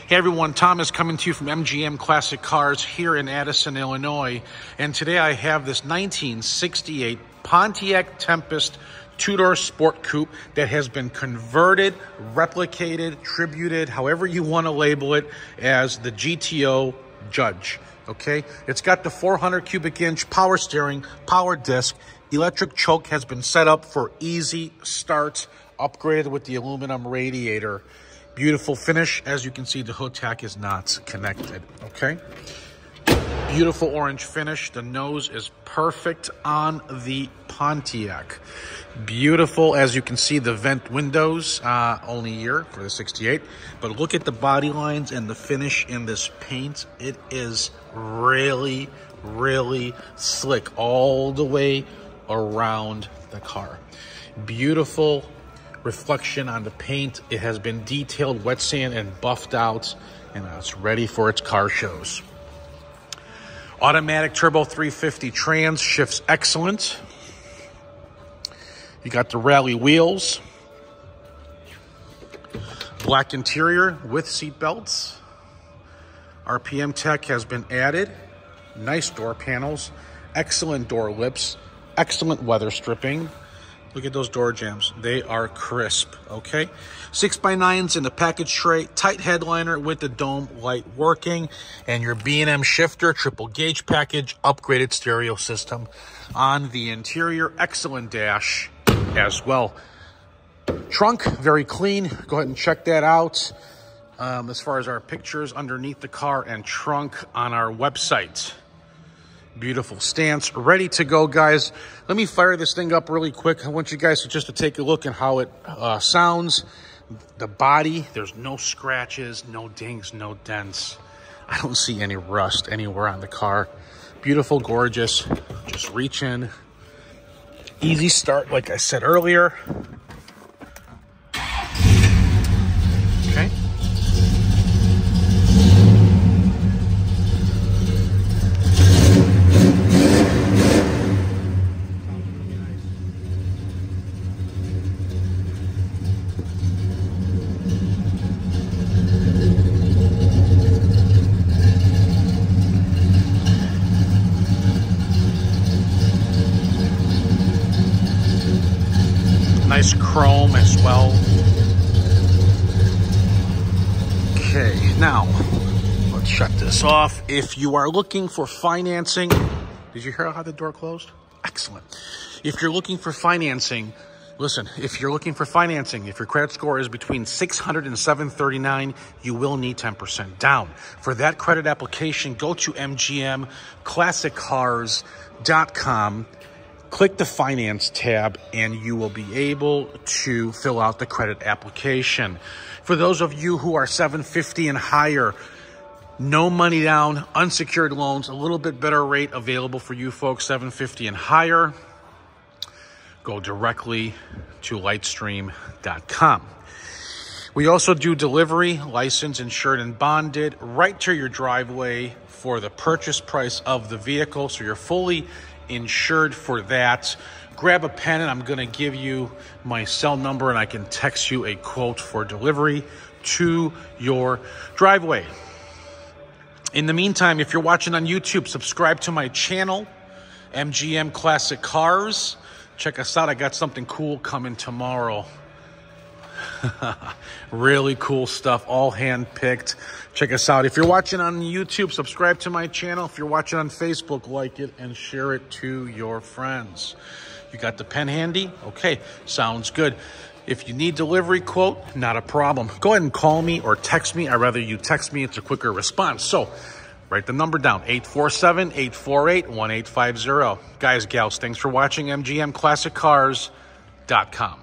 Hey everyone, Tom is coming to you from MGM Classic Cars here in Addison, Illinois. And today I have this 1968 Pontiac Tempest two-door sport coupe that has been converted, replicated, tributed, however you want to label it, as the GTO Judge. Okay, it's got the 400 cubic inch power steering, power disc, electric choke has been set up for easy start, upgraded with the aluminum radiator. Beautiful finish. As you can see, the hood tack is not connected, okay? Beautiful orange finish. The nose is perfect on the Pontiac. Beautiful, as you can see, the vent windows, only year for the 68. But look at the body lines and the finish in this paint. It is really, really slick all the way around the car. Beautiful reflection on the paint. It has been detailed, wet sand, and buffed out, and it's ready for its car shows. Automatic turbo 350 trans, shifts excellent. You got the rally wheels. Black interior with seat belts. RPM tech has been added. Nice door panels. Excellent door lips. Excellent weather stripping. Look at those door jambs. They are crisp, okay? 6x9s in the package tray. Tight headliner with the dome light working. And your B&M shifter, triple gauge package, upgraded stereo system on the interior. Excellent dash as well. Trunk, very clean. Go ahead and check that out. As far as our pictures underneath the car and trunk on our website. Beautiful stance, ready to go, guys. Let me fire this thing up really quick. I want you guys to take a look at how it sounds. The body, there's no scratches, no dings, no dents. I don't see any rust anywhere on the car. Beautiful, gorgeous. Just reach in. Easy start, like I said earlier. Okay. Nice chrome as well. Okay, now let's shut this off. If you are looking for financing, did you hear how the door closed? Excellent. If you're looking for financing, listen, if you're looking for financing, if your credit score is between 600 and 739, you will need 10% down. For that credit application, go to mgmclassiccars.com. Click the finance tab and you will be able to fill out the credit application. For those of you who are 750 and higher, no money down, unsecured loans, a little bit better rate available for you folks, 750 and higher. Go directly to lightstream.com. We also do delivery, licensed, insured, and bonded right to your driveway for the purchase price of the vehicle. So you're fully insured for that. Grab a pen and I'm going to give you my cell number and I can text you a quote for delivery to your driveway. In the meantime, if you're watching on YouTube, subscribe to my channel, MGM Classic Cars. Check us out. I got something cool coming tomorrow. Really cool stuff, all hand-picked. Check us out. If you're watching on YouTube, subscribe to my channel. If you're watching on Facebook, like it and share it to your friends. You got the pen handy? Okay, sounds good. If you need delivery quote, not a problem. Go ahead and call me or text me. I'd rather you text me. It's a quicker response. So write the number down, 847-848-1850. Guys, gals, thanks for watching MGMClassicCars.com.